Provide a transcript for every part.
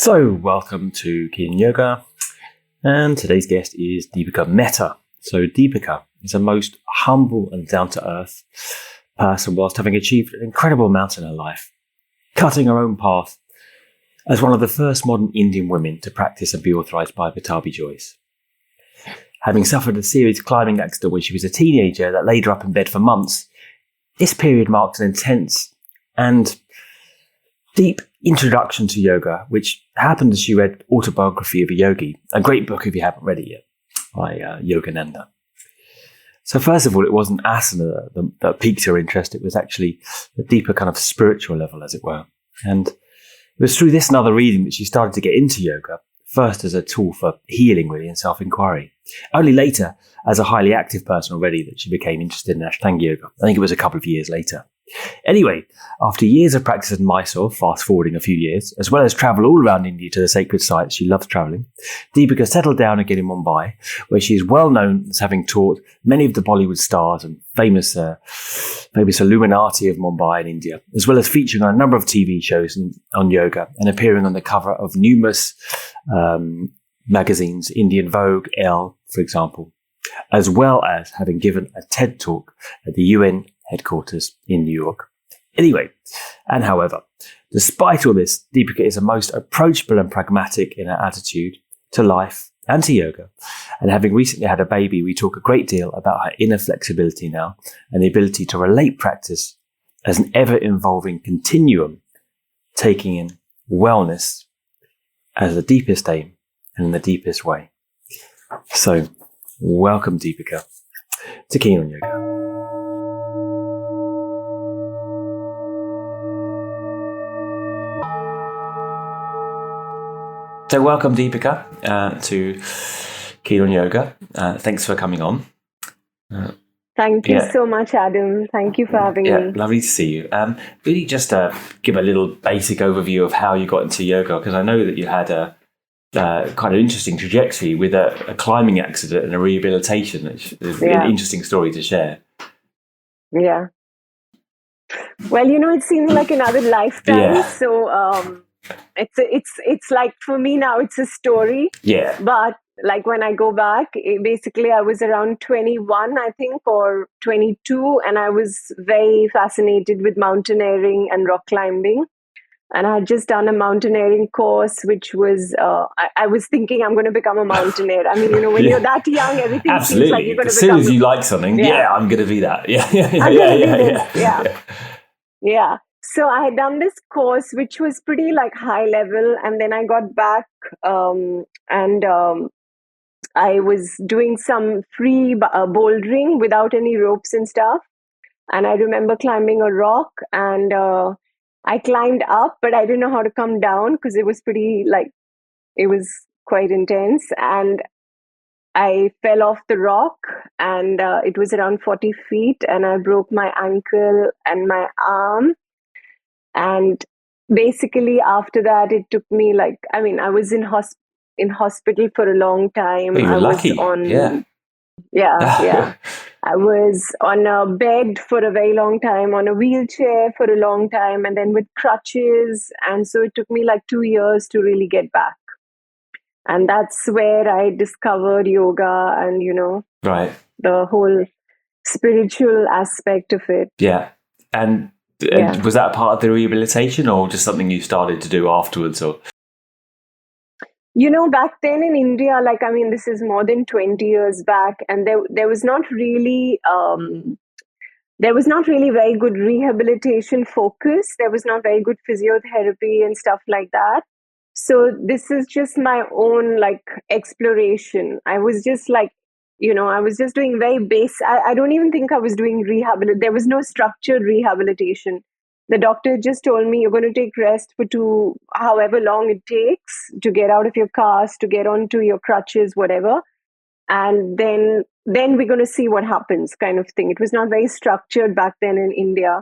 So, welcome to Keen Yoga, and today's guest is Deepika Mehta. So, Deepika is a most humble and down-to-earth person whilst having achieved an incredible amount in her life, cutting her own path as one of the first modern Indian women to practice and be authorised by Vitabi Joyce. Having suffered a serious climbing accident when she was a teenager that laid her up in bed for months, this period marked an intense and deep introduction to yoga, which happened as she read Autobiography of a Yogi, a great book if you haven't read it yet, by Yogananda. So first of all, it wasn't asana that piqued her interest. It was actually a deeper kind of spiritual level, as it were. And it was through this and other reading that she started to get into yoga, first as a tool for healing, really, and self-inquiry. Only later, as a highly active person already, that she became interested in Ashtanga yoga. I think it was a couple of years later. Anyway, after years of practice in Mysore, fast forwarding a few years, as well as travel all around India to the sacred sites, she loves travelling, Deepika settled down again in Mumbai, where she is well known as having taught many of the Bollywood stars and famous Illuminati of Mumbai in India, as well as featuring on a number of TV shows on yoga and appearing on the cover of numerous magazines, Indian Vogue, Elle, for example, as well as having given a TED talk at the UN headquarters in New York. Anyway, and however, despite all this, Deepika is the most approachable and pragmatic in her attitude to life and to yoga. And having recently had a baby, we talk a great deal about her inner flexibility now and the ability to relate practice as an ever-evolving continuum, taking in wellness as the deepest aim and in the deepest way. So, welcome, Deepika, to Keen on Yoga. So welcome, Deepika, to Keen on Yoga. Thanks for coming on. Thank you so much, Adam. Thank you for having me. Lovely to see you. Really just give a little basic overview of how you got into yoga, because I know that you had a kind of interesting trajectory with a climbing accident and a rehabilitation. It's an interesting story to share. Yeah. Well, it seemed like another lifetime. Yeah. So it's like, for me now, it's a story. Yeah. But like when I go back, basically I was around 21, I think, or 22, and I was very fascinated with mountaineering and rock climbing. And I had just done a mountaineering course, which was, I was thinking I'm going to become a mountaineer. I mean, when you're that young, everything seems like you're going to become. As soon as you like something, I'm going to be that. Yeah. So I had done this course, which was pretty like high level. And then I got back and I was doing some free bouldering without any ropes and stuff. And I remember climbing a rock and I climbed up, but I didn't know how to come down because it was it was quite intense. And I fell off the rock and it was around 40 feet and I broke my ankle and my arm. And basically after that, it took me I was in hospital for a long time. You were lucky. Yeah. I was on a bed for a very long time, on a wheelchair for a long time, and then with crutches. And so it took me 2 years to really get back. And that's where I discovered yoga and, the whole spiritual aspect of it. Yeah. And was that part of the rehabilitation or just something you started to do afterwards? Or back then in India, this is more than 20 years back, and there was not really very good rehabilitation focus. There was not very good physiotherapy and stuff like that. So this is just my own exploration. I was just I was just doing very base. I don't even think I was doing rehabilitation. There was no structured rehabilitation. The doctor just told me, you're going to take rest for however long it takes to get out of your cast, to get onto your crutches, whatever. And then we're going to see what happens, kind of thing. It was not very structured back then in India.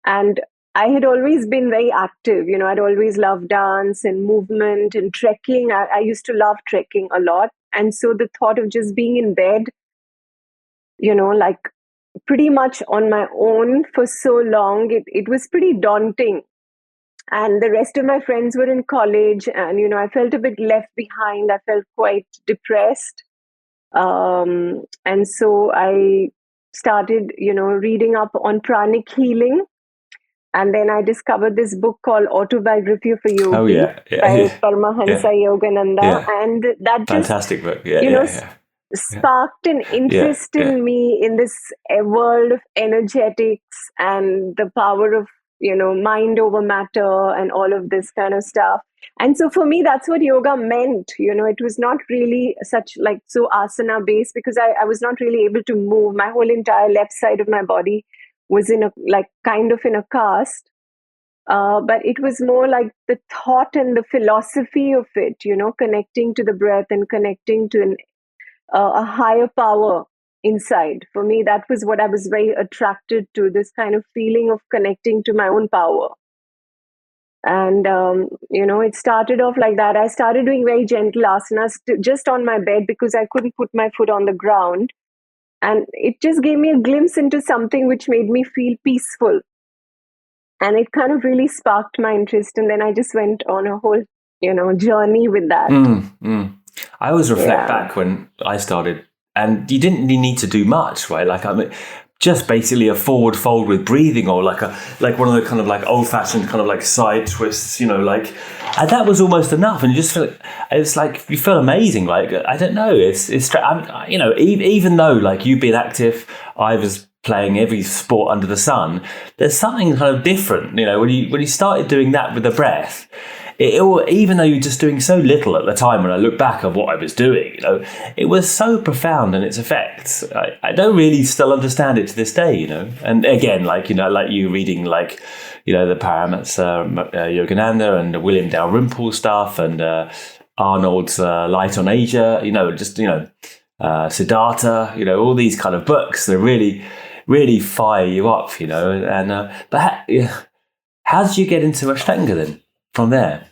And I had always been very active. I'd always loved dance and movement and trekking. I used to love trekking a lot. And so the thought of just being in bed, pretty much on my own for so long, it was pretty daunting. And the rest of my friends were in college, and I felt a bit left behind. I felt quite depressed. And so I started, reading up on pranic healing. And then I discovered this book called Autobiography of a Oh Yogi yeah, yeah, by yeah, Paramahansa yeah, Yogananda. yeah. And that just, Fantastic book. Yeah, you know, yeah, s- yeah, yeah, sparked an yeah, interest yeah. in me in this world of energetics and the power of, mind over matter and all of this kind of stuff. And so for me, that's what yoga meant. It was not really such like so asana based, because I was not really able to move. My whole entire left side of my body was in a like kind of in a cast. But it was more like the thought and the philosophy of it, connecting to the breath and connecting to a higher power inside. For me, that was what I was very attracted to, this kind of feeling of connecting to my own power. And, it started off like that. I started doing very gentle asanas just on my bed because I couldn't put my foot on the ground. And it just gave me a glimpse into something which made me feel peaceful. And it kind of really sparked my interest. And then I just went on a whole, journey with that. I always reflect Yeah. back when I started, and you didn't really need to do much, right? Like, I mean, just basically a forward fold with breathing, or like one of the kind of like old fashioned kind of like side twists, like, and that was almost enough. And you just feel it's like you feel amazing. Like, I don't know, even though like you've been active, I was playing every sport under the sun. There's something kind of different, when you started doing that with the breath. Even though you're just doing so little at the time, when I look back at what I was doing, it was so profound in its effects. I don't really still understand it to this day, And again, like you reading like, the Paramahansa Yogananda and the William Dalrymple stuff and Arnold's Light on Asia, Siddhartha, all these kind of books. They really, really fire you up, And how did you get into Ashtanga then? From there?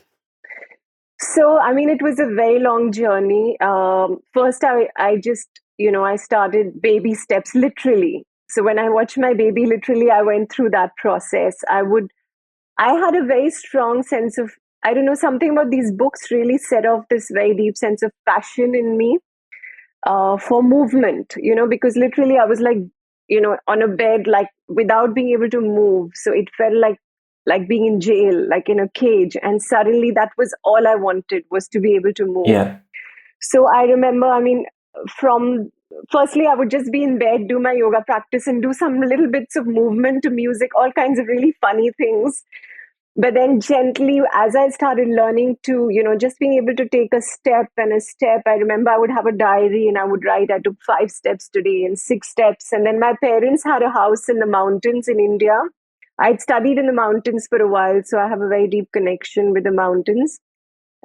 So, I mean, it was a very long journey. First, I just, I started baby steps, literally. So when I watched my baby, literally, I went through that process. I had a very strong sense of, I don't know, something about these books really set off this very deep sense of passion in me for movement, because literally I was like, on a bed, like without being able to move. So it felt like being in jail, like in a cage. And suddenly that was all I wanted, was to be able to move. Yeah. So I remember, I mean, from firstly, I would just be in bed, do my yoga practice and do some little bits of movement to music, all kinds of really funny things. But then gently, as I started learning to, just being able to take a step and a step, I remember I would have a diary and I would write, I took 5 steps today and 6 steps. And then my parents had a house in the mountains in India. I'd studied in the mountains for a while, so I have a very deep connection with the mountains.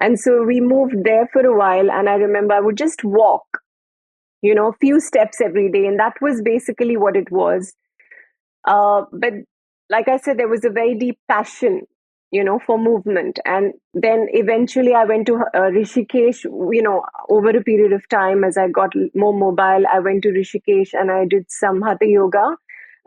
And so we moved there for a while. And I remember I would just walk, a few steps every day. And that was basically what it was. But like I said, there was a very deep passion, for movement. And then eventually I went to Rishikesh, over a period of time as I got more mobile. I went to Rishikesh and I did some Hatha yoga.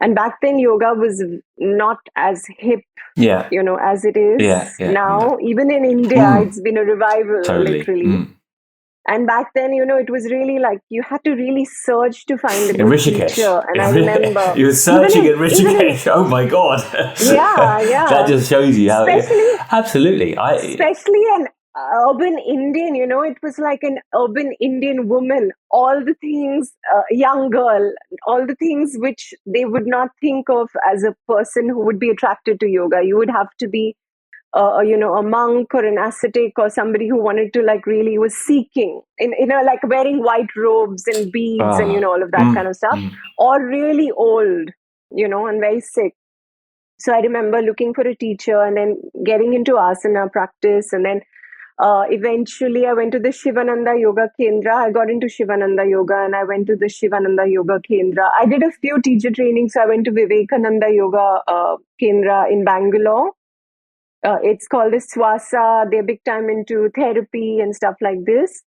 And back then, yoga was not as hip, Yeah. as it is now. Even in India, it's been a revival, Totally. literally. And back then, it was really like you had to really search to find a In good Rishikesh. teacher. And I remember you were searching in Rishikesh. Oh my God. Yeah. That just shows you how. Especially, Absolutely. especially an urban Indian, it was like an urban Indian woman. All the things, young girl, all the things which they would not think of as a person who would be attracted to yoga. You would have to be a monk or an ascetic or somebody who wanted to like really was seeking like wearing white robes and beads and all of that kind of stuff, or really old, and very sick. So I remember looking for a teacher and then getting into asana practice, and then eventually I went to the Shivananda Yoga Kendra. I got into Shivananda Yoga and I went to the Shivananda Yoga Kendra. I did a few teacher trainings. So I went to Vivekananda Yoga Kendra in Bangalore. It's called the Swasa. They're big time into therapy and stuff like this.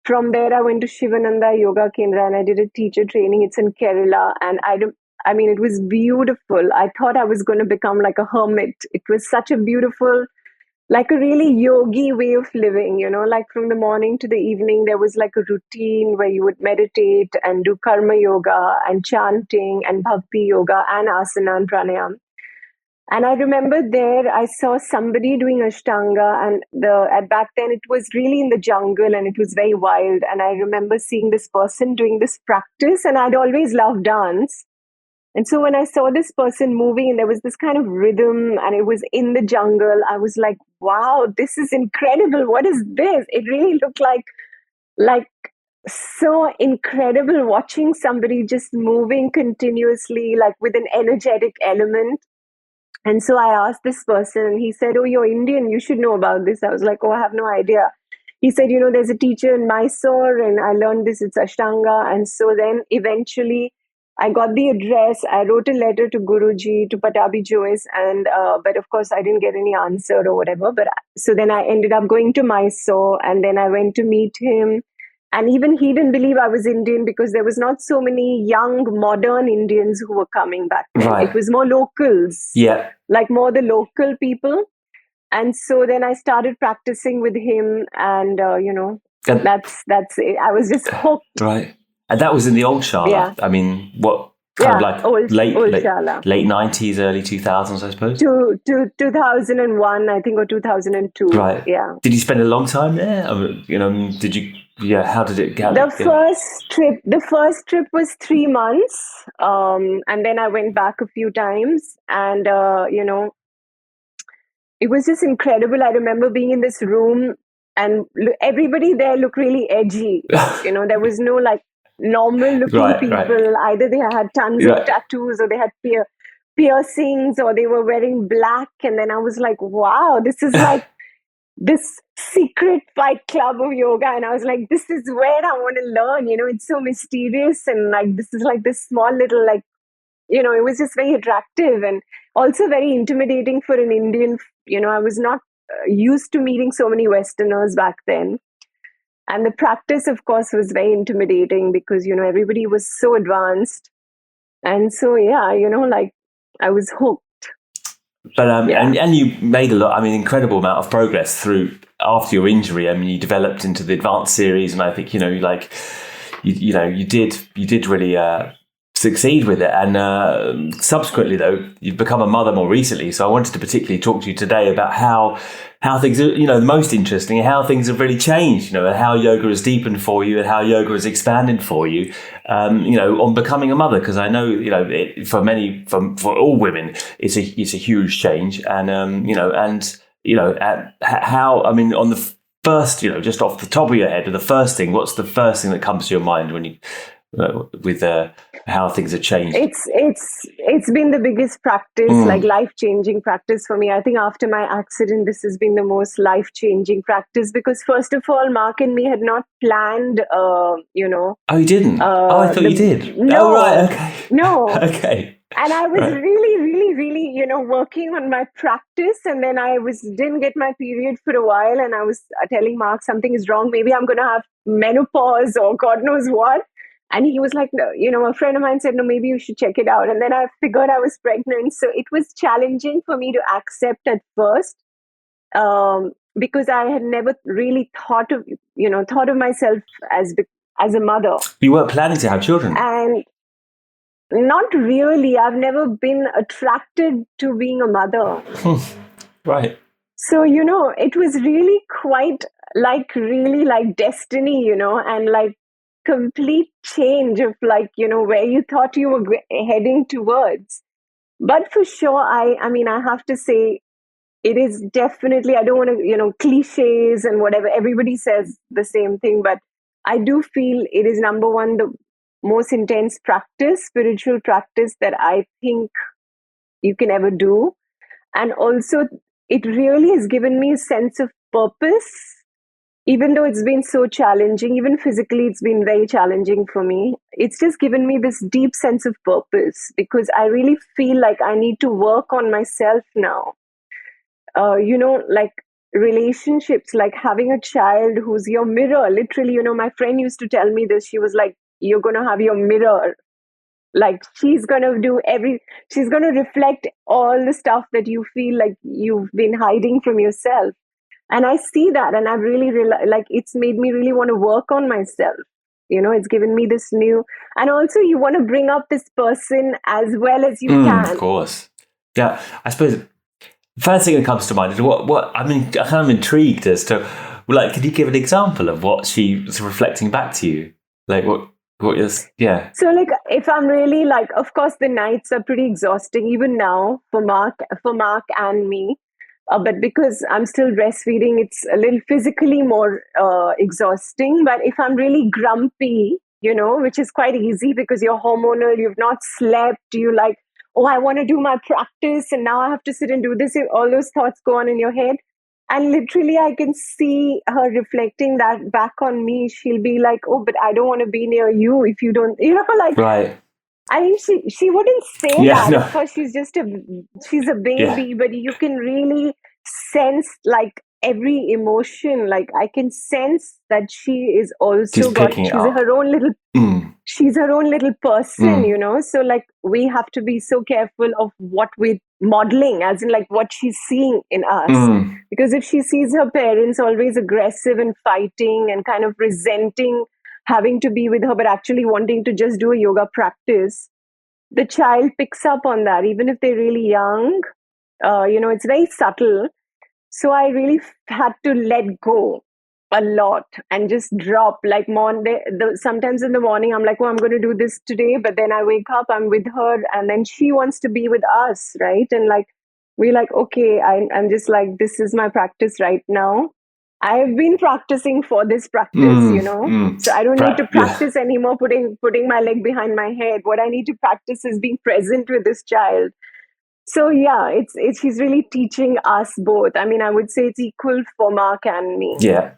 From there, I went to Shivananda Yoga Kendra and I did a teacher training. It's in Kerala. And I mean, it was beautiful. I thought I was going to become like a hermit. It was such a beautiful like a really yogi way of living, like from the morning to the evening, there was like a routine where you would meditate and do karma yoga and chanting and bhakti yoga and asana and pranayam. And I remember there, I saw somebody doing Ashtanga, and at back then it was really in the jungle and it was very wild. And I remember seeing this person doing this practice, and I'd always loved dance. And so when I saw this person moving and there was this kind of rhythm and it was in the jungle, I was like, wow, this is incredible. What is this? It really looked like so incredible watching somebody just moving continuously, like with an energetic element. And so I asked this person, and he said, "Oh, you're Indian. You should know about this." I was like, "Oh, I have no idea." He said, there's a teacher in Mysore, and I learned this. It's Ashtanga. And so then eventually I got the address. I wrote a letter to Guruji, to Patabi Joyce, and but of course I didn't get any answer or whatever. But so then I ended up going to Mysore, and then I went to meet him. And even he didn't believe I was Indian because there was not so many young, modern Indians who were coming back then. Right. It was more locals. Yeah. Like more the local people. And so then I started practicing with him, and that's it. I was just hooked. Right. And that was in the old Shala. Yeah. I mean, what kind of like old late Shala. Late 90s, early 2000s, I suppose? To 2001, I think, or 2002. Right. Yeah. Did you spend a long time there? Did you? Yeah. How did it go? The first trip was 3 months, and then I went back a few times, and it was just incredible. I remember being in this room, and everybody there looked really edgy. There was no like normal looking people. Right. Either they had tons of tattoos, or they had piercings, or they were wearing black. And then I was like, wow, this is like this secret fight club of yoga. And I was like, this is where I want to learn. It's so mysterious, and like this is like this small little like, it was just very attractive and also very intimidating for an Indian. I was not used to meeting so many Westerners back then. And the practice, of course, was very intimidating because, everybody was so advanced. And so, yeah, like I was hooked. But and you made incredible amount of progress through after your injury. I mean, you developed into the advanced series, and I think you did really succeed with it. And subsequently, though, you've become a mother more recently. So I wanted to particularly talk to you today about how things are, the most interesting, how things have really changed, and how yoga has deepened for you and how yoga has expanded for you, on becoming a mother. Because I know, for all women, it's a huge change. And, how, on the first, just off the top of your head, what's the first thing that comes to your mind when you, with how things have changed? It's been the biggest practice, like life-changing practice for me. I think after my accident, this has been the most life-changing practice because first of all, Mark and me had not planned, Oh, you didn't? I thought you did. No. Oh, right, okay. No. Okay. And I was really, really, really, working on my practice. And then didn't get my period for a while. And I was telling Mark something is wrong. Maybe I'm going to have menopause or God knows what. And he was like, no, a friend of mine said, no, maybe you should check it out. And then I figured I was pregnant. So it was challenging for me to accept at first because I had never really thought of myself as a mother. You weren't planning to have children? And not really. I've never been attracted to being a mother. Right. So, it was really quite really like destiny, and like complete change of like, where you thought you were heading towards. But for sure, I have to say, it is definitely, I don't want to, cliches and whatever. Everybody says the same thing, but I do feel it is number one, the most intense practice, spiritual practice that I think you can ever do. And also, it really has given me a sense of purpose, even though it's been so challenging, even physically, it's been very challenging for me. It's just given me this deep sense of purpose because I really feel like I need to work on myself now. Like relationships, like having a child who's your mirror. Literally, my friend used to tell me this. She was like, you're going to have your mirror Like she's going to reflect all the stuff that you feel like you've been hiding from yourself. And I see that, and I've really like it's made me really want to work on myself. It's given me this new, and also you want to bring up this person as well as you can. Of course. Yeah, I suppose the first thing that comes to mind is what I mean, I'm kind of intrigued as to, like, could you give an example of what she was reflecting back to you? Like what is, yeah. So like if I'm really like, of course the nights are pretty exhausting even now for Mark and me. But because I'm still breastfeeding, it's a little physically more exhausting. But if I'm really grumpy, which is quite easy because you're hormonal, you've not slept, you like, oh, I want to do my practice and now I have to sit and do this. All those thoughts go on in your head. And literally, I can see her reflecting that back on me. She'll be like, oh, but I don't want to be near you if you don't, like. Right. I mean, she wouldn't say that. No. Of course, she's a baby, but you can really sense like every emotion. Like I can sense that she is also she's her own little she's her own little person, So like we have to be so careful of what we're modeling, as in like what she's seeing in us. Because if she sees her parents always aggressive and fighting and kind of resenting having to be with her, but actually wanting to just do a yoga practice, the child picks up on that, even if they're really young. It's very subtle. So I really had to let go a lot and just drop. Like sometimes in the morning, I'm like, oh, I'm going to do this today. But then I wake up, I'm with her, and then she wants to be with us, right? And like, we're like, okay, I'm just like, this is my practice right now. I've been practicing for this practice, so I don't need to practice anymore putting my leg behind my head. What I need to practice is being present with this child. So yeah, it's she's really teaching us both. I mean, I would say it's equal for Mark and me. Yeah.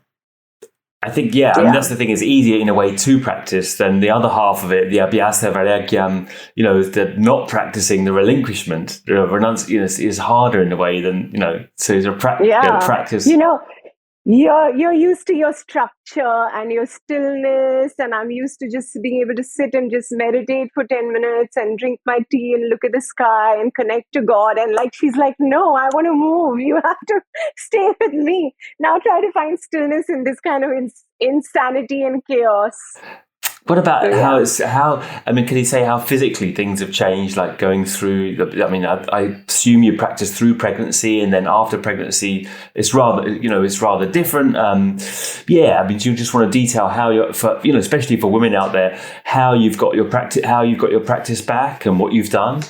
I think, I mean, that's the thing. It's easier in a way to practice than the other half of it, the abhyasa vairagyam, the not practicing, the relinquishment, is harder in a way than, so it's a practice. You're used to your structure and your stillness, and I'm used to just being able to sit and just meditate for 10 minutes and drink my tea and look at the sky and connect to God. And like, she's like, no, I want to move. You have to stay with me. Now try to find stillness in this kind of insanity and chaos. What about can you say how physically things have changed, like going through, I assume you practice through pregnancy and then after pregnancy, it's rather different. Do you just want to detail how especially for women out there, how you've got your practice back and what you've done?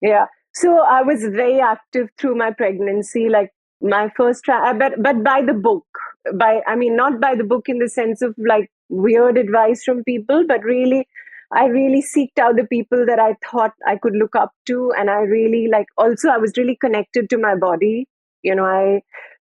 Yeah. So I was very active through my pregnancy, like my first but by the book, not by the book in the sense of like weird advice from people, but really, I really seeked out the people that I thought I could look up to. And I really also I was really connected to my body.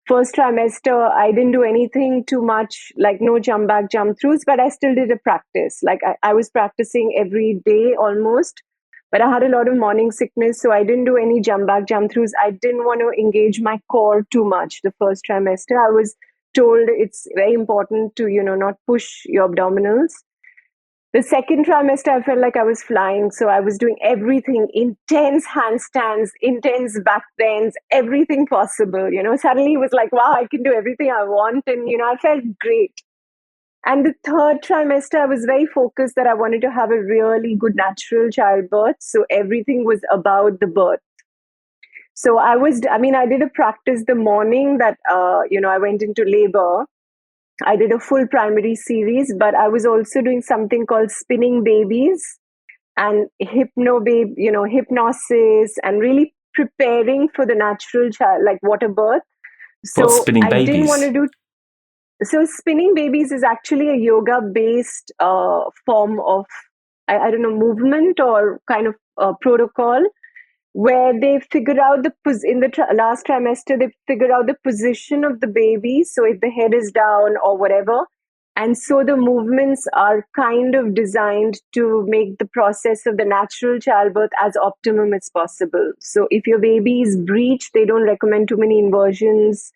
First trimester, I didn't do anything too much, like no jump back, jump throughs, but I still did a practice. Like I was practicing every day almost, but I had a lot of morning sickness. So I didn't do any jump back, jump throughs. I didn't want to engage my core too much the first trimester. I was told it's very important to, not push your abdominals. The second trimester, I felt like I was flying. So I was doing everything, intense handstands, intense back bends, everything possible. Suddenly it was like, wow, I can do everything I want. And, I felt great. And the third trimester, I was very focused that I wanted to have a really good natural childbirth. So everything was about the birth. So I did a practice the morning that, I went into labor. I did a full primary series, but I was also doing something called spinning babies and hypnosis and really preparing for the natural child, like water birth. So what's spinning babies? I didn't want to do. So spinning babies is actually a yoga-based form of, I don't know, movement or kind of protocol, where they figure out in the last trimester, they figure out the position of the baby. So if the head is down or whatever. And so the movements are kind of designed to make the process of the natural childbirth as optimum as possible. So if your baby is breech, they don't recommend too many inversions.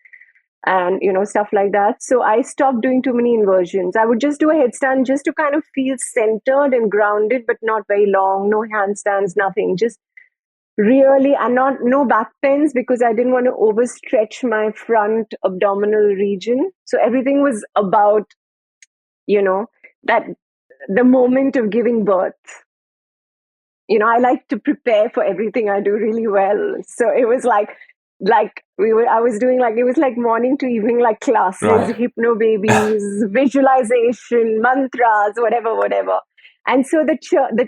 and stuff like that. So I stopped doing too many inversions. I would just do a headstand just to kind of feel centered and grounded, but not very long. No handstands, nothing. Just really, and not no back bends, because I didn't want to overstretch my front abdominal region. So everything was about that the moment of giving birth. I like to prepare for everything I do really well. So it was I was doing it was like morning to evening, like classes, Right. hypno babies, visualization, mantras, whatever. And so the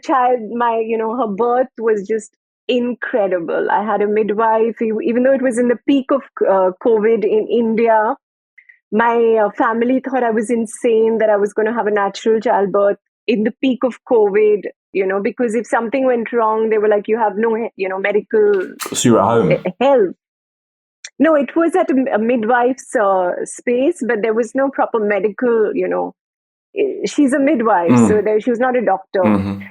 child, her birth was just incredible. I had a midwife, even though it was in the peak of COVID in India. My family thought I was insane that I was going to have a natural childbirth in the peak of COVID, because if something went wrong, they were like, you have no, medical So you were at home? help. No, it was at a midwife's space, but there was no proper medical, she's a midwife, so she was not a doctor. Mm-hmm.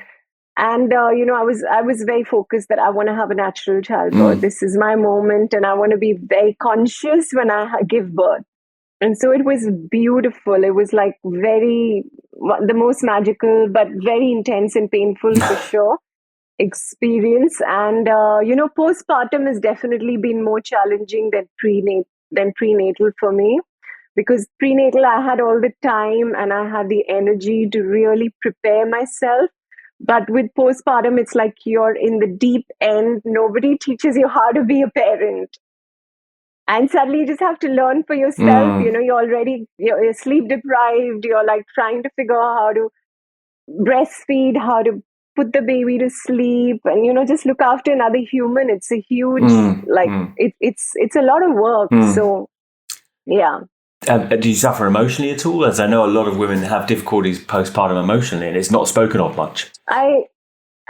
And, I was very focused that I want to have a natural childbirth. This is my moment, and I want to be very conscious when I give birth. And so it was beautiful. It was like the most magical, but very intense and painful for sure experience. And, postpartum has definitely been more challenging than prenatal for me, because prenatal, I had all the time and I had the energy to really prepare myself. But with postpartum, it's like you're in the deep end. Nobody teaches you how to be a parent. And suddenly you just have to learn for yourself. You're sleep deprived. You're like trying to figure out how to breastfeed, how to put the baby to sleep, and just look after another human. It's a huge, it's a lot of work. So, yeah. Do you suffer emotionally at all? As I know a lot of women have difficulties postpartum emotionally, and it's not spoken of much.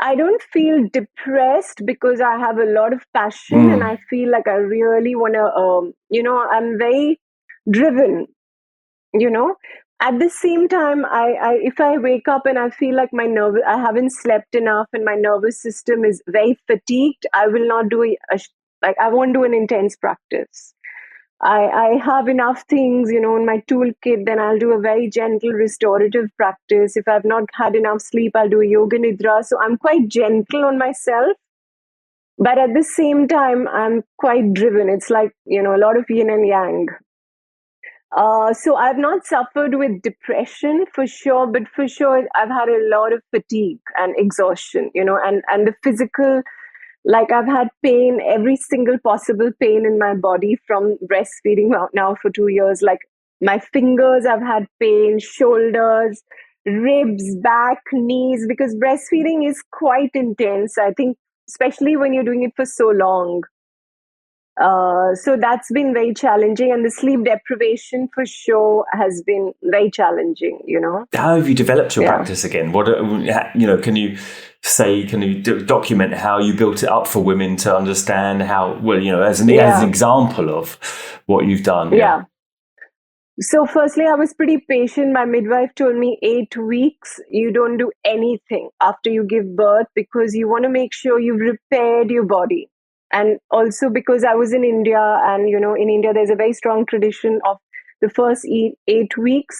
I don't feel depressed because I have a lot of passion and I feel like I really want to, I'm very driven, At the same time, if I wake up and I feel like I haven't slept enough and my nervous system is very fatigued, I will not do I won't do an intense practice. I have enough things, in my toolkit, then I'll do a very gentle restorative practice. If I've not had enough sleep, I'll do a yoga nidra. So I'm quite gentle on myself. But at the same time, I'm quite driven. It's like, a lot of yin and yang. So I've not suffered with depression for sure, but for sure I've had a lot of fatigue and exhaustion, and the physical. Like I've had pain, every single possible pain in my body from breastfeeding now for 2 years. Like my fingers, I've had pain, shoulders, ribs, back, knees, because breastfeeding is quite intense. I think, especially when you're doing it for so long. So that's been very challenging, and the sleep deprivation for sure has been very challenging. How have you developed your practice again? What can you document how you built it up for women to understand how as an example of what you've done? Yeah. So firstly, I was pretty patient. My midwife told me 8 weeks, you don't do anything after you give birth, because you want to make sure you've repaired your body. And also because I was in India, and in India there's a very strong tradition of the first 8 weeks.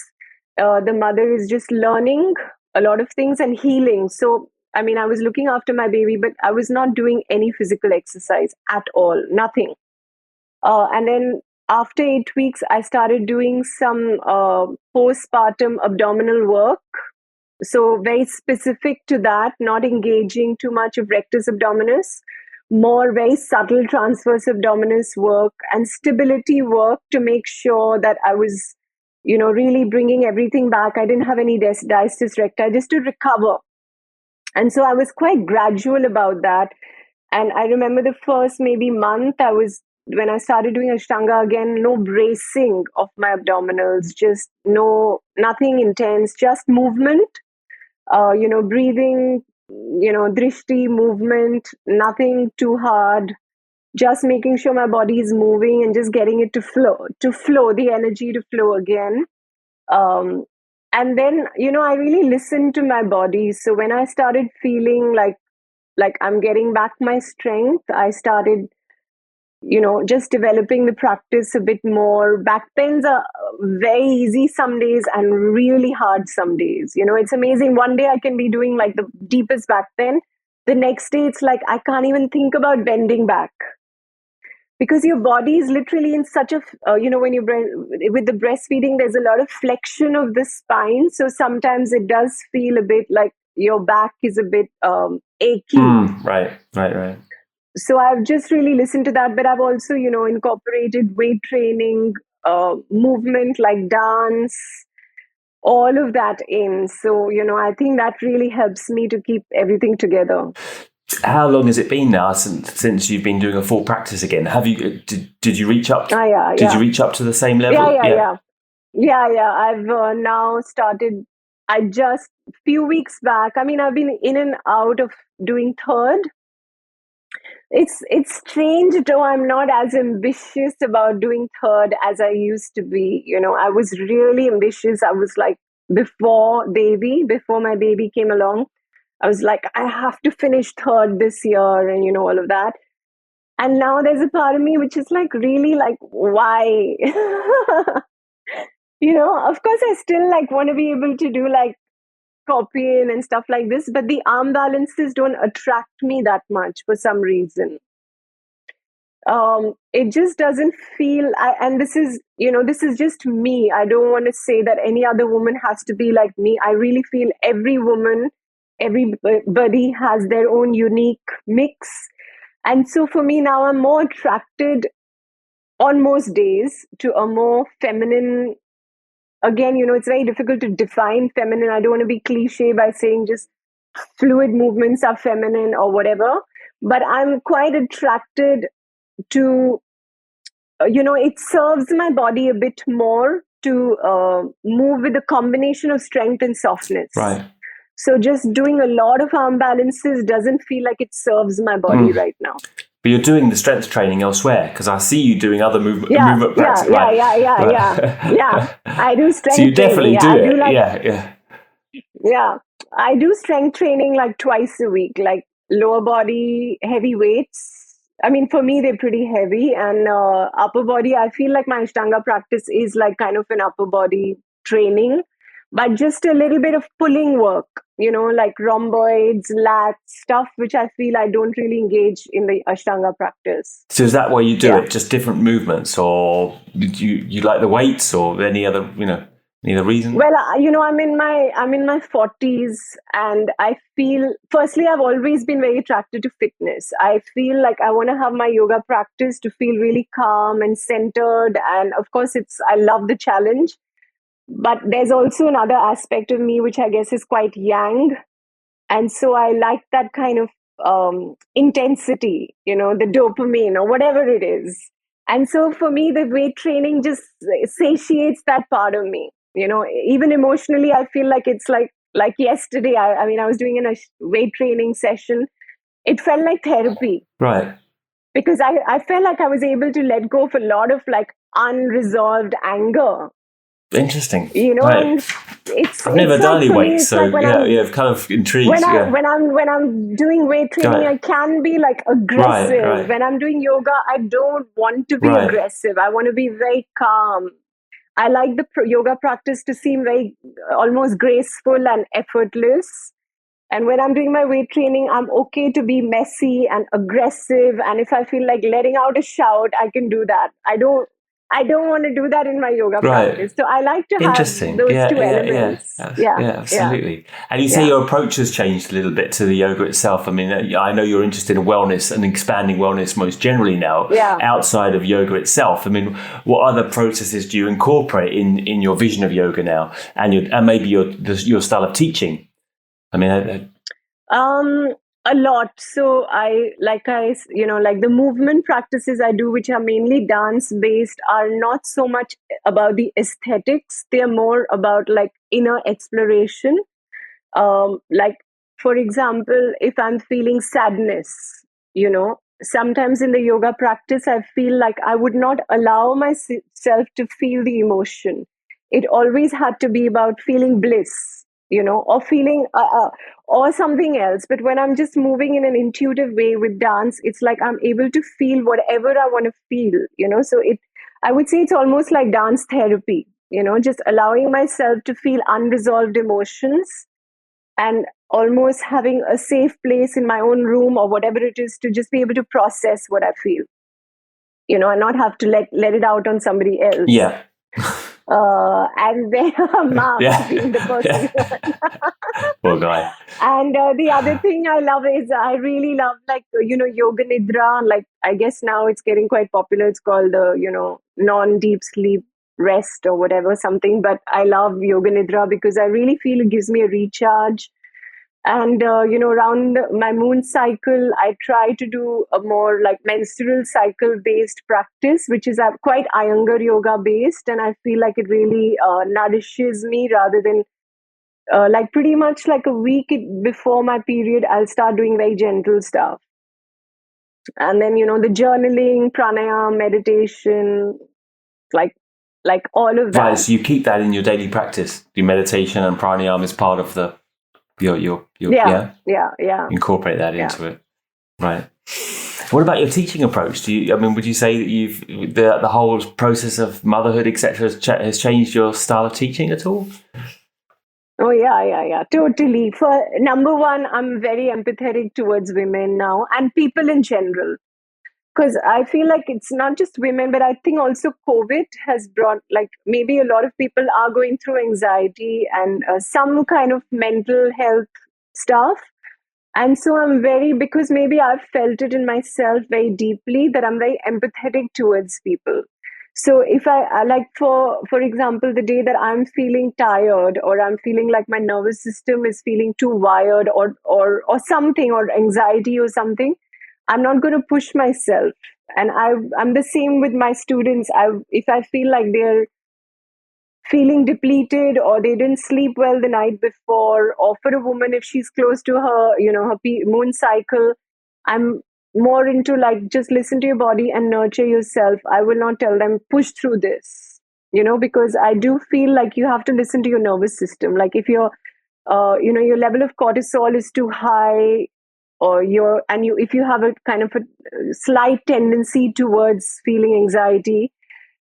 The mother is just learning a lot of things and healing. So, I was looking after my baby, but I was not doing any physical exercise at all, nothing. And then after 8 weeks, I started doing some postpartum abdominal work. So very specific to that, not engaging too much of rectus abdominis, more very subtle transverse abdominis work and stability work to make sure that I was, really bringing everything back. I didn't have any diastasis recti, just to recover. And so I was quite gradual about that. And I remember the first maybe month when I started doing Ashtanga again, no bracing of my abdominals, just nothing intense, just movement, breathing, drishti movement, nothing too hard, just making sure my body is moving and just getting it to flow, the energy to flow again. And then, I really listened to my body. So when I started feeling like I'm getting back my strength, I started just developing the practice a bit more. Back pains are very easy some days and really hard some days. It's amazing. One day I can be doing like the deepest back pain. The next day it's like I can't even think about bending back, because your body is literally in such a, when with the breastfeeding, there's a lot of flexion of the spine. So sometimes it does feel a bit like your back is a bit achy. Right. So I've just really listened to that, but I've also, incorporated weight training, movement like dance, all of that in. So, I think that really helps me to keep everything together. How long has it been now since you've been doing a full practice again? Have you did you reach up? Did you reach up to the same level? Yeah. I've now started. I just few weeks back. I mean, I've been in and out of doing third. It's strange though. I'm not as ambitious about doing third as I used to be. I was really ambitious. I was like before my baby came along. I was like, I have to finish third this year, and all of that. And now there's a part of me which is like, really, like, why? Of course I still like want to be able to do like copying and stuff like this, but the arm balances don't attract me that much for some reason. It just doesn't feel, and this is just me. I don't want to say that any other woman has to be like me. I really feel everybody has their own unique mix. And so for me now, I'm more attracted on most days to a more feminine. Again, it's very difficult to define feminine. I don't want to be cliche by saying just fluid movements are feminine or whatever, but I'm quite attracted to, it serves my body a bit more to move with a combination of strength and softness. Right. So just doing a lot of arm balances doesn't feel like it serves my body right now. But you're doing the strength training elsewhere, because I see you doing other movement practice. Yeah. I do strength training. So you definitely do it. Yeah. I do strength training like twice a week, like lower body, heavy weights. I mean, for me, they're pretty heavy. And upper body, I feel like my Ashtanga practice is like kind of an upper body training, but just a little bit of pulling work, like rhomboids, lats, stuff which I feel I don't really engage in the Ashtanga practice. So is that why you do it? Just different movements, or you like the weights, or any other reason? Well, I'm in my 40s, and I feel, firstly, I've always been very attracted to fitness. I feel like I want to have my yoga practice to feel really calm and centered. And of course, I love the challenge. But there's also another aspect of me, which I guess is quite yang. And so I like that kind of intensity, the dopamine or whatever it is. And so for me, the weight training just satiates that part of me. Even emotionally, I feel like it's like yesterday. I mean, I was doing a weight training session. It felt like therapy. Right. Because I felt like I was able to let go of a lot of like unresolved anger. Interesting. And I've never done any weights, so like I've kind of intrigued. When I'm doing weight training, I can be like aggressive. Right. When I'm doing yoga, I don't want to be aggressive. I want to be very calm. I like the yoga practice to seem very almost graceful and effortless. And when I'm doing my weight training, I'm okay to be messy and aggressive. And if I feel like letting out a shout, I can do that. I don't want to do that in my yoga practice. So I like to have those two elements. Yeah, absolutely. And you say your approach has changed a little bit to the yoga itself. I mean, I know you're interested in wellness and expanding wellness most generally now outside of yoga itself. I mean, what other processes do you incorporate in your vision of yoga now, and maybe your style of teaching? I mean, a lot. So like the movement practices I do, which are mainly dance based, are not so much about the aesthetics. They are more about like inner exploration. Like, for example, if I'm feeling sadness, sometimes in the yoga practice, I feel like I would not allow myself to feel the emotion. It always had to be about feeling bliss, or feeling, or something else. But when I'm just moving in an intuitive way with dance, it's like I'm able to feel whatever I want to feel, So I would say it's almost like dance therapy, just allowing myself to feel unresolved emotions and almost having a safe place in my own room or whatever it is to just be able to process what I feel, and not have to let it out on somebody else. Yeah. And then Mark being the person. Poor guy. And the other thing I love is I really love yoga nidra. Like I guess now it's getting quite popular. It's called the non-deep sleep rest or whatever something. But I love yoga nidra because I really feel it gives me a recharge. And around my moon cycle, I try to do a more like menstrual cycle based practice, which is quite Iyengar yoga based, and I feel like it really nourishes me rather than like pretty much like a week before my period, I'll start doing very gentle stuff. And then, the journaling, pranayama, meditation, like all of that. Right, so you keep that in your daily practice. Your meditation and pranayama is part of your incorporate that into it. Right. What about your teaching approach? Would you say that the whole process of motherhood, etc., has changed your style of teaching at all? Oh, yeah, totally. For number one, I'm very empathetic towards women now and people in general. Because I feel like it's not just women, but I think also COVID has brought, like, maybe a lot of people are going through anxiety and some kind of mental health stuff. And so because maybe I've felt it in myself very deeply, that I'm very empathetic towards people. So if I like, for example, the day that I'm feeling tired or I'm feeling like my nervous system is feeling too wired or something, or anxiety or something, I'm not going to push myself. And I'm the same with my students. If I feel like they're feeling depleted or they didn't sleep well the night before, or for a woman, if she's close to her, her moon cycle, I'm more into like, just listen to your body and nurture yourself. I will not tell them push through this, because I do feel like you have to listen to your nervous system. Like if your level of cortisol is too high, or if you have a kind of a slight tendency towards feeling anxiety,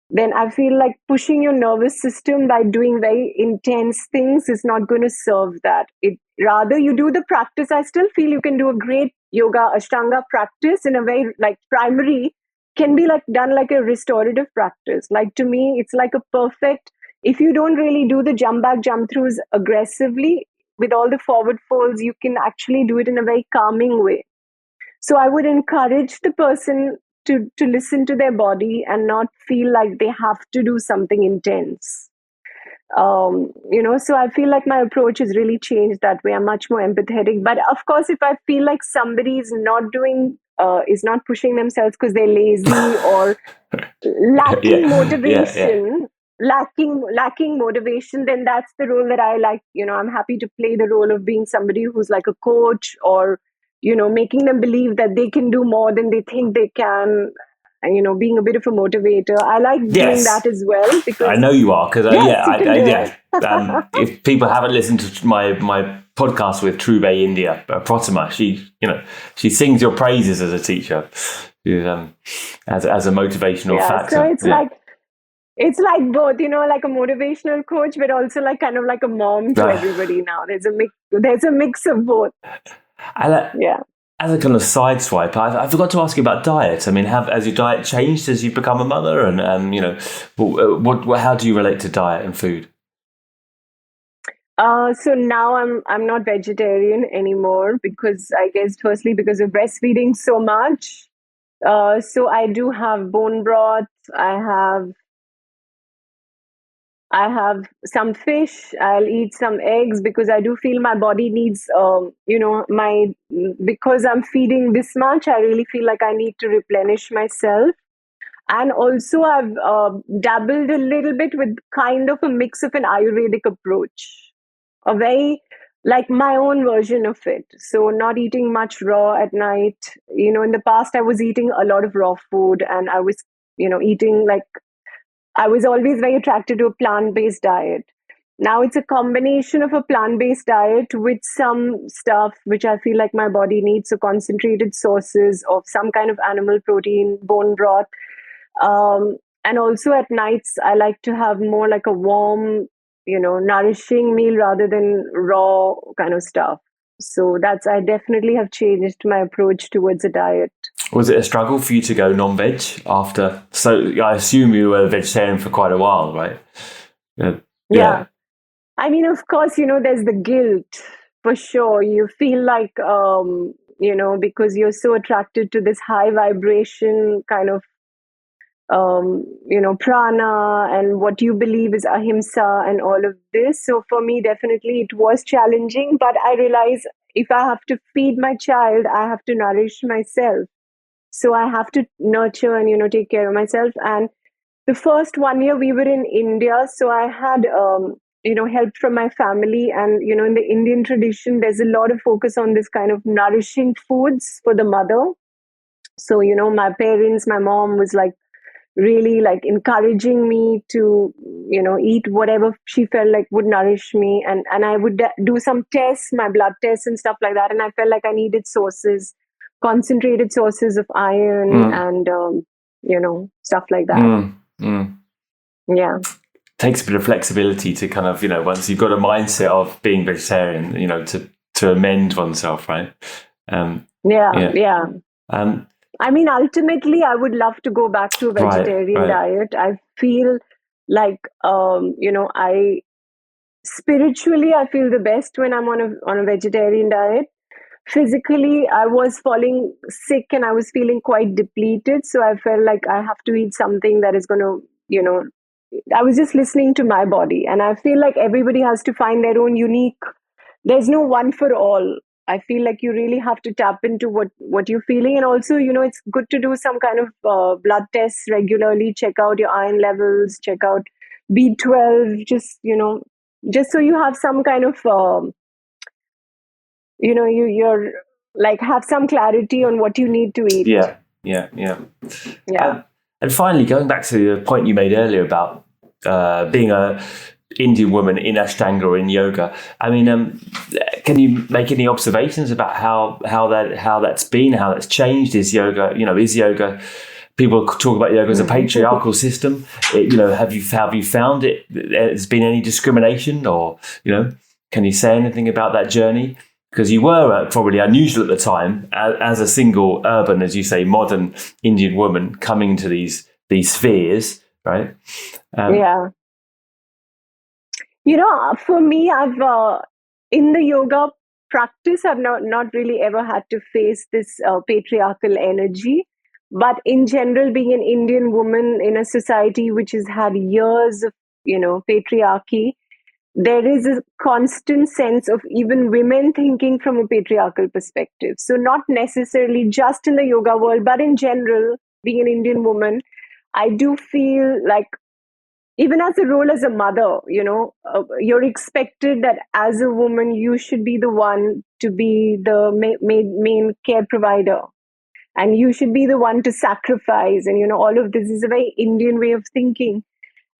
then I feel like pushing your nervous system by doing very intense things is not going to serve that. Rather you do the practice. I still feel you can do a great yoga Ashtanga practice in a very like primary, can be like done like a restorative practice. Like to me, it's like a perfect, if you don't really do the jump back, jump throughs aggressively with all the forward folds, you can actually do it in a very calming way. So I would encourage the person to listen to their body and not feel like they have to do something intense. So I feel like my approach has really changed that way. I'm much more empathetic. But of course, if I feel like somebody is not pushing themselves because they're lazy or lacking motivation, lacking motivation, then that's the role that I like. I'm happy to play the role of being somebody who's like a coach, or making them believe that they can do more than they think they can, and being a bit of a motivator. I like doing that as well, because I know you are, because if people haven't listened to my podcast with Vogue India, Pratima, she sings your praises as a teacher, as a motivational factor. So it's like both, like a motivational coach, but also like kind of like a mom to everybody now. There's a mix of both. As a kind of side swipe, I forgot to ask you about diet. Has your diet changed as you've become a mother? And how do you relate to diet and food? So now I'm not vegetarian anymore, because I guess firstly because of breastfeeding so much. So I do have bone broth. I have some fish. I'll eat some eggs, because I do feel my body needs, because I'm feeding this much, I really feel like I need to replenish myself. And also I've dabbled a little bit with kind of a mix of an Ayurvedic approach, a very like my own version of it. So not eating much raw at night. In the past I was eating a lot of raw food, and I was, eating like, I was always very attracted to a plant-based diet. Now it's a combination of a plant-based diet with some stuff which I feel like my body needs, so concentrated sources of some kind of animal protein, bone broth. And also at nights, I like to have more like a warm, nourishing meal rather than raw kind of stuff. So I definitely have changed my approach towards a diet. Was it a struggle for you to go non-veg after? So I assume you were a vegetarian for quite a while, right? Yeah. I mean, of course, there's the guilt for sure. You feel like, because you're so attracted to this high vibration kind of prana and what you believe is ahimsa and all of this. So for me, definitely it was challenging, but I realize if I have to feed my child, I have to nourish myself. So I have to nurture and, take care of myself. And the first 1 year we were in India, so I had, help from my family. And, in the Indian tradition, there's a lot of focus on this kind of nourishing foods for the mother. So, my parents, my mom was like, really like encouraging me to eat whatever she felt like would nourish me, and I would do some tests, my blood tests and stuff like that, and I felt like I needed concentrated sources of iron and stuff like that. Yeah, takes a bit of flexibility to kind of once you've got a mindset of being vegetarian, to amend oneself, right? Yeah. I mean, ultimately, I would love to go back to a vegetarian diet. I feel like, spiritually, I feel the best when I'm on a vegetarian diet. Physically, I was falling sick and I was feeling quite depleted. So I felt like I have to eat something that is going to, I was just listening to my body. And I feel like everybody has to find their own unique, there's no one for all. I feel like you really have to tap into what you're feeling. And also, it's good to do some kind of blood tests regularly, check out your iron levels, check out B12, just so you have some kind of, you're like have some clarity on what you need to eat. Yeah. And finally, going back to the point you made earlier about being a Indian woman in Ashtanga or in yoga, I mean, can you make any observations about how that's been, how that's changed? Is yoga, people talk about yoga as a patriarchal system. Have you found it? There's been any discrimination, or can you say anything about that journey? Because you were probably unusual at the time as a single urban, as you say, modern Indian woman coming into these spheres, right? For me, I've in the yoga practice, I've not really ever had to face this patriarchal energy. But in general, being an Indian woman in a society which has had years of, patriarchy, there is a constant sense of even women thinking from a patriarchal perspective. So not necessarily just in the yoga world, but in general, being an Indian woman, I do feel like even as a role as a mother, you're expected that as a woman, you should be the one to be the main care provider. And you should be the one to sacrifice. And, all of this is a very Indian way of thinking.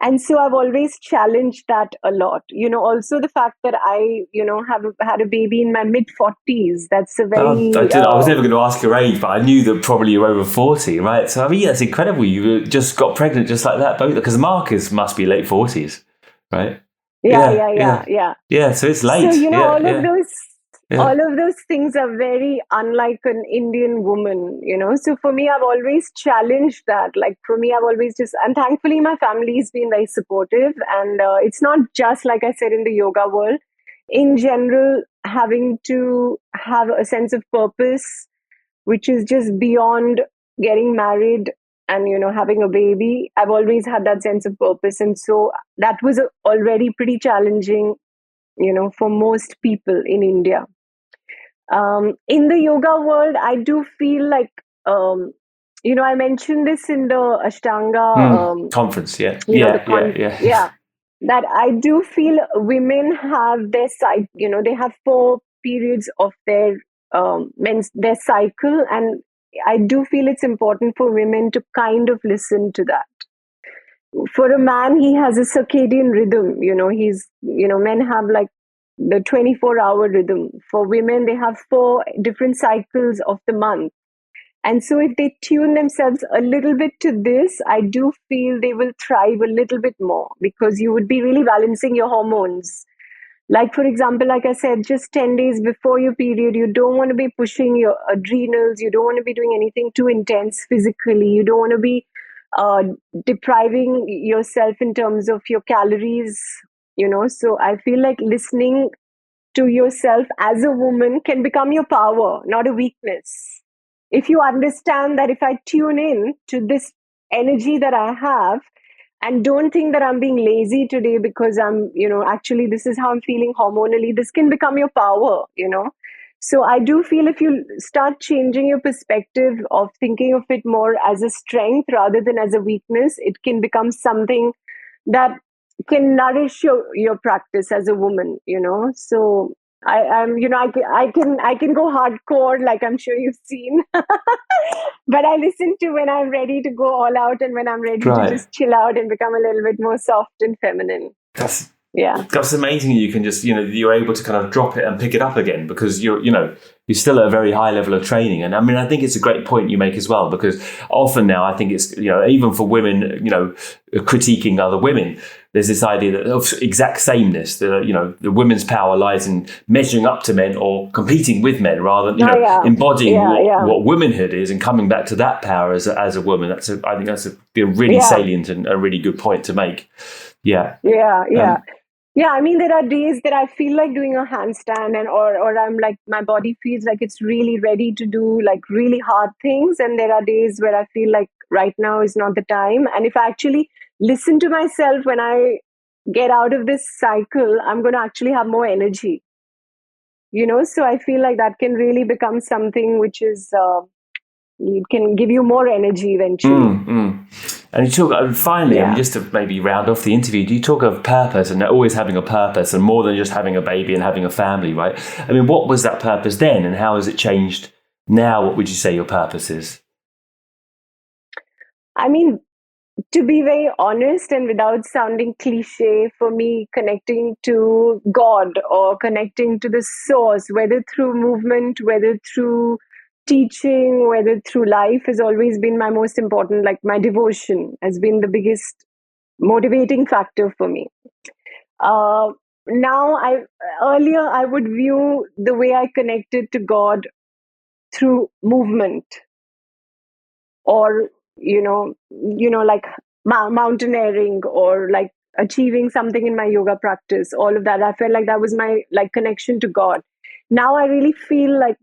And so I've always challenged that a lot. Also the fact that I, have had a baby in my mid 40s. That's a very. I was never going to ask your age, but I knew that probably you're over 40, right? So I mean, that's incredible. You just got pregnant just like that, both because Marcus must be late 40s, right? Yeah. So it's late. So all of those things are very unlike an Indian woman, So for me, I've always challenged that. Like for me, I've always and thankfully my family's been very supportive. And it's not just, like I said, in the yoga world. In general, having to have a sense of purpose, which is just beyond getting married and, having a baby. I've always had that sense of purpose. And so that was already pretty challenging, for most people in India. In the yoga world, I do feel like, I mentioned this in the Ashtanga conference, yeah. That I do feel women have their cycle, they have 4 periods of their their cycle, and I do feel it's important for women to kind of listen to that. for a man, he has a circadian rhythm. Men have like the 24-hour rhythm. For women, they have 4 different cycles of the month. And so if they tune themselves a little bit to this, I do feel they will thrive a little bit more, because you would be really balancing your hormones. Like, for example, like I said, just 10 days before your period, you don't want to be pushing your adrenals. You don't want to be doing anything too intense physically. You don't want to be uh, depriving yourself in terms of your calories. So I feel like listening to yourself as a woman can become your power, not a weakness. If you understand that if I tune in to this energy that I have, and don't think that I'm being lazy today because actually this is how I'm feeling hormonally, this can become your power. So I do feel if you start changing your perspective of thinking of it more as a strength rather than as a weakness, it can become something that can nourish your practice as a woman. So I can go hardcore, like I'm sure you've seen. But I listen to when I'm ready to go all out, and when I'm ready to Right. just chill out and become a little bit more soft and feminine. That's amazing. You can just, you're able to kind of drop it and pick it up again, because you're still at a very high level of training. And I mean, I think it's a great point you make as well, because often now I think it's, even for women, critiquing other women, there's this idea that of exact sameness, that, the women's power lies in measuring up to men or competing with men, rather than, embodying what womanhood is and coming back to that power as a woman. I think that's a really salient and a really good point to make. Yeah. Yeah, I mean, there are days that I feel like doing a handstand, or I'm like, my body feels like it's really ready to do like really hard things. And there are days where I feel like right now is not the time. And if I actually listen to myself when I get out of this cycle, I'm going to actually have more energy. So I feel like that can really become something which is, it can give you more energy eventually. And you talk, finally, I mean, just to maybe round off the interview, do you talk of purpose and always having a purpose and more than just having a baby and having a family, right? I mean, what was that purpose then and how has it changed now? What would you say your purpose is? I mean, to be very honest and without sounding cliche, for me, connecting to God or connecting to the source, whether through movement, whether through teaching, whether through life, has always been my most important, like my devotion has been the biggest motivating factor for me. Now, earlier I would view the way I connected to God through movement, or like mountaineering, or like achieving something in my yoga practice. All of that, I felt like that was my like connection to God. Now I really feel like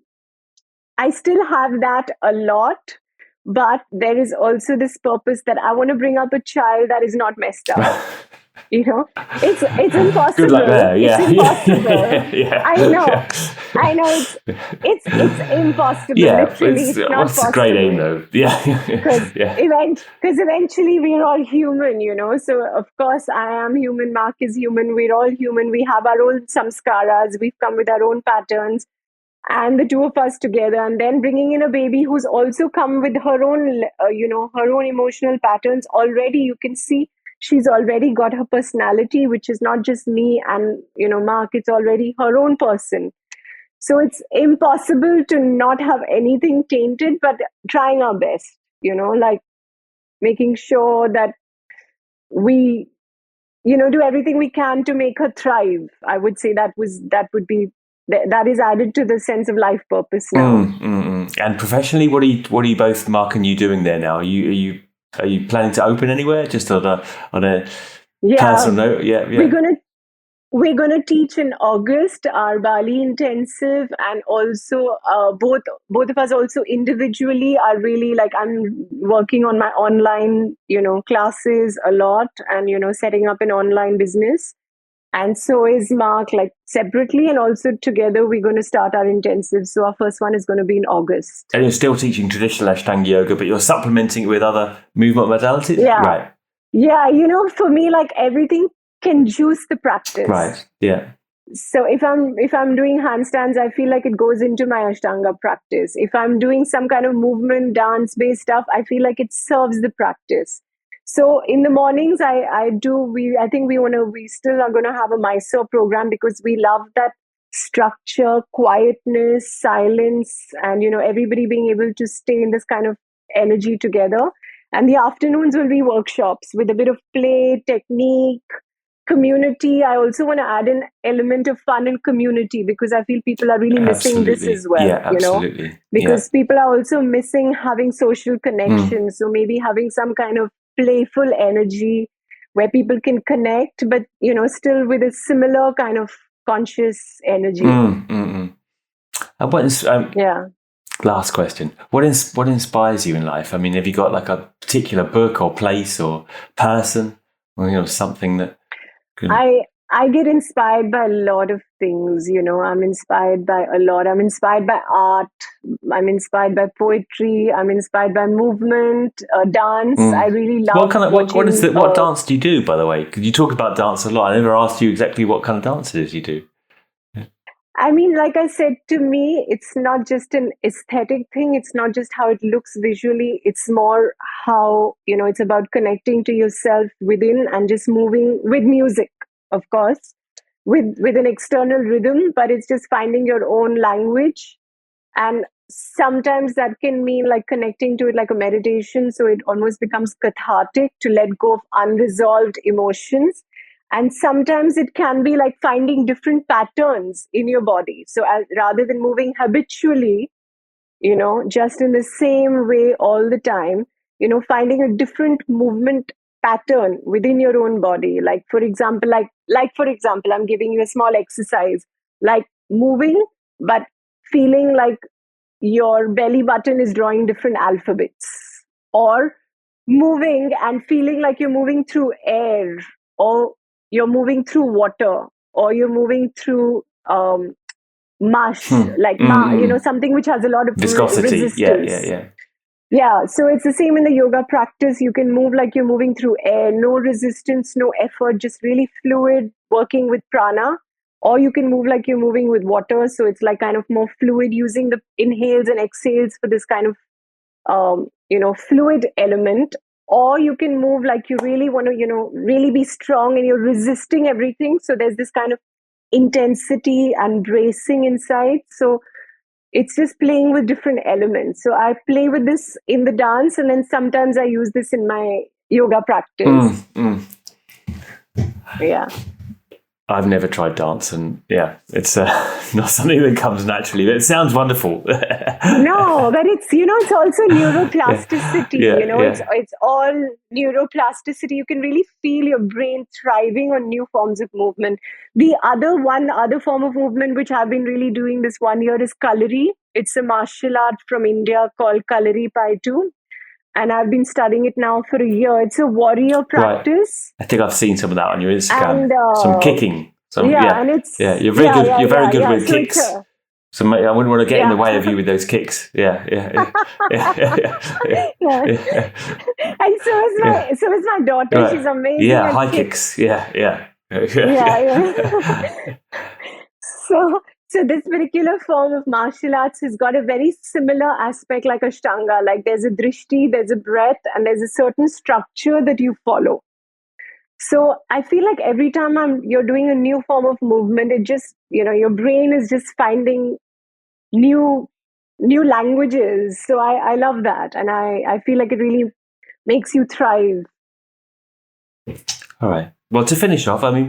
I still have that a lot, but there is also this purpose that I want to bring up a child that is not messed up. It's impossible. Good luck there. It's impossible. Yeah. I know. It's impossible. Yeah, literally, it's not what's possible. a great aim though. Yeah. Because eventually we're all human. So of course I am human. Mark is human. We're all human. We have our own samskaras. We've come with our own patterns, and the two of us together, and then bringing in a baby who's also come with her own, her own emotional patterns. Already you can see she's already got her personality, which is not just me and Mark. It's already her own person. So it's impossible to not have anything tainted, but trying our best, like making sure that we, do everything we can to make her thrive. I would say that is added to the sense of life purpose now. And professionally, what are you both, Mark and you, doing there now? Are you planning to open anywhere? Just on a personal note? Yeah. We're gonna teach in August, our Bali intensive, and also both of us also individually are really like, I'm working on my online classes a lot, and setting up an online business. And so is Mark, like separately, and also together we're going to start our intensive. So our first one is going to be in August. And you're still teaching traditional Ashtanga yoga, but you're supplementing it with other movement modalities? Yeah. Right. Yeah, for me, like everything can juice the practice. Right. Yeah. So if I'm doing handstands, I feel like it goes into my Ashtanga practice. If I'm doing some kind of movement, dance-based stuff, I feel like it serves the practice. So in the mornings, I think we still are going to have a Mysore program because we love that structure, quietness, silence, and, everybody being able to stay in this kind of energy together. And the afternoons will be workshops with a bit of play, technique, community. I also want to add an element of fun and community because I feel people are really missing this Absolutely. as well, Yeah, absolutely. because people are also missing having social connections. So maybe having some kind of playful energy where people can connect, but, still with a similar kind of conscious energy. And what is, Yeah. last question. What inspires you in life? I mean, have you got like a particular book or place or person or, something that can... I get inspired by a lot of things, I'm inspired by a lot. I'm inspired by art. I'm inspired by poetry. I'm inspired by movement, dance. I really love watching. What dance do you do, by the way? Because you talk about dance a lot. I never asked you exactly what kind of dances you do. I mean, like I said, to me, it's not just an aesthetic thing. It's not just how it looks visually. It's more how, it's about connecting to yourself within and just moving with music, of course, with an external rhythm, but it's just finding your own language. And sometimes that can mean like connecting to it like a meditation. So it almost becomes cathartic to let go of unresolved emotions. And sometimes it can be like finding different patterns in your body. So rather than moving habitually, just in the same way all the time, finding a different movement pattern within your own body. Like, for example, I'm giving you a small exercise, like moving, but feeling like your belly button is drawing different alphabets, or moving and feeling like you're moving through air, or you're moving through water, or you're moving through mush, something which has a lot of viscosity. resistance. Yeah, so it's the same in the yoga practice. You can move like you're moving through air, no resistance, no effort, just really fluid, working with prana. Or you can move like you're moving with water. So it's like kind of more fluid, using the inhales and exhales for this kind of, fluid element. Or you can move like you really want to, really be strong and you're resisting everything. So there's this kind of intensity and bracing inside. So it's just playing with different elements. So I play with this in the dance, and then sometimes I use this in my yoga practice. Yeah. I've never tried dance, and it's not something that comes naturally, but it sounds wonderful. No, but it's, it's also neuroplasticity. It's all neuroplasticity. You can really feel your brain thriving on new forms of movement. The other form of movement which I've been really doing this 1 year is Kalari. It's a martial art from India called Kalari Paitu. And I've been studying it now for a year. It's a warrior practice. Right. I think I've seen some of that on your Instagram. And, some kicking. And it's you're very good. You're very good with kicks. So I wouldn't want to get in the way of you with those kicks. Yeah. And so is my daughter. Right. She's amazing. Yeah, high kicks. Yeah. So this particular form of martial arts has got a very similar aspect like Ashtanga. Like there's a drishti, there's a breath, and there's a certain structure that you follow. So I feel like every time you're doing a new form of movement, it just, your brain is just finding new languages. So I love that. And I feel like it really makes you thrive. All right. Well, to finish off, I mean,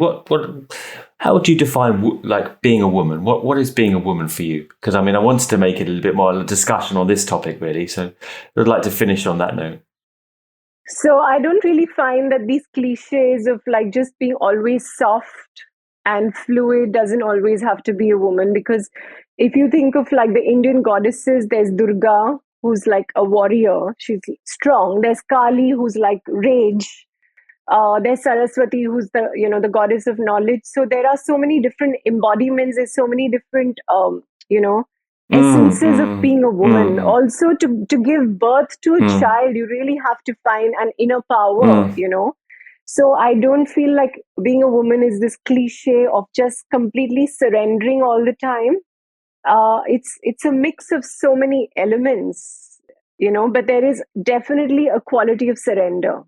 how would you define like being a woman? What is being a woman for you? Because I mean, I wanted to make it a little bit more a discussion on this topic, really. So I'd like to finish on that note. So I don't really find that these cliches of like just being always soft and fluid doesn't always have to be a woman. Because if you think of like the Indian goddesses, there's Durga, who's like a warrior. She's strong. There's Kali, who's like rage. There's Saraswati, who's the goddess of knowledge. So there are so many different embodiments. There's so many different, essences of being a woman. Also, to give birth to a child, you really have to find an inner power, So I don't feel like being a woman is this cliche of just completely surrendering all the time. It's a mix of so many elements, but there is definitely a quality of surrender.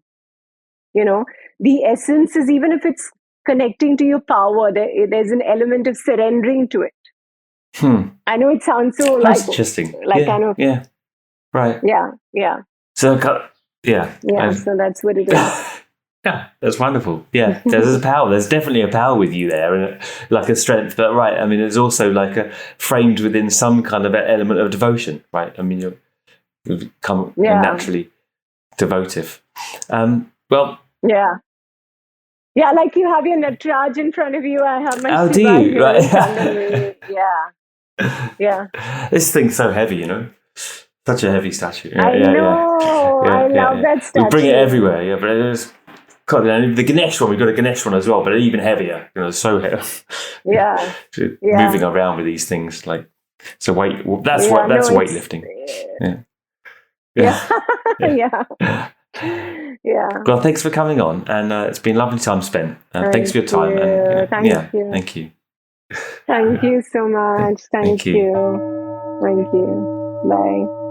the essence is, even if it's connecting to your power, there's an element of surrendering to it. I know it sounds so That's interesting. kind of, right. Yeah. So So that's what it is. Yeah, that's wonderful. Yeah, there's a power. There's definitely a power with you there, and like a strength. But right, I mean, there's also like a framed within some kind of element of devotion, right? I mean, you've become naturally devotive. Well, like you have your Nataraj in front of you. I have my do Shiva you? Right. in front of me. Yeah. This thing's so heavy, such a heavy statue. I know. I love that statue. We bring it everywhere. But it's. God, the Ganesh one, we've got a Ganesh one as well, but even heavier. So heavy. Moving around with these things, like so weight. That's weightlifting. Well, thanks for coming on, and it's been a lovely time spent. Thanks for your time. And thank you. Thank you. Thank you so much. Thank you. Bye.